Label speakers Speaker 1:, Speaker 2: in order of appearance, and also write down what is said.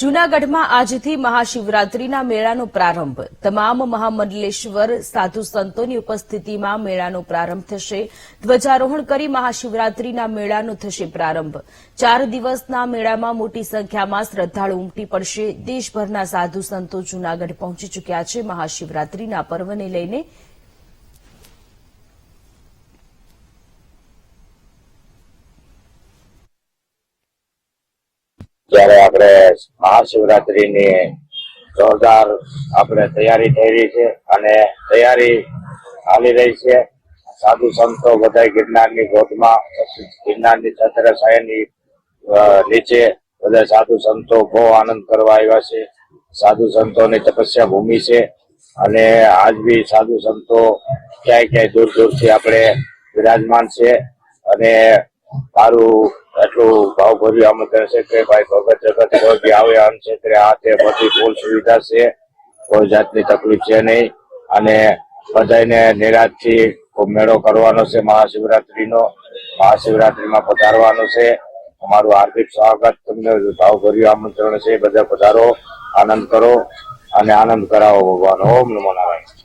Speaker 1: જૂનાગઢમાં આજથી મહાશિવરાત્રીના મેળાનો પ્રારંભ। તમામ મહામંડલેશ્વર સાધુ સંતોની ઉપસ્થિતિમાં મેળાનો પ્રારંભ થશે। ધ્વજારોહણ કરી મહાશિવરાત્રીના મેળાનો થશે પ્રારંભ। 4 દિવસના મેળામાં મોટી સંખ્યામાં શ્રદ્ધાળુ ઉમટી પડશે। દેશભરના સાધુ સંતો જૂનાગઢ પહોંચી ચૂક્યા છે। મહાશિવરાત્રીના પર્વને લઈને
Speaker 2: જ્યારે આપણે મહાશિવરાત્રીની જોરદાર આપણે તૈયારી થઈ રહી છે અને તૈયારી ચાલી રહી છે। સાધુ સંતો બધા ગિરનારની ગોદમાં, ગિરનારની છત્રછાયાની નીચે બધા સાધુ સંતો બહુ આનંદ કરવા આવ્યા છે। સાધુ સંતોની તપસ્યા ભૂમિ છે અને આજ બી સાધુ સંતો ક્યાંય દૂર દૂરથી આપણે વિરાજમાન છે અને મારું એટલું ભાવભર્યું આમંત્રણ છે કે ભાઈ ભગત જગત કોઈ બી આવે અનક્ષેત્રે આ તે બધી ફૂલ સુવિધા છે, કોઈ જાતની તકલીફ છે નહીં અને બધાને નિરાશથી મેળો કરવાનો છે। મહાશિવરાત્રીનો મહાશિવરાત્રીમાં પધારવાનો છે। અમારું હાર્દિક સ્વાગત, તમને ભાવભર્યું આમંત્રણ છે। બધા પધારો, આનંદ કરો અને આનંદ કરાવો ભગવાન। ઓમ નમો નારાયણ।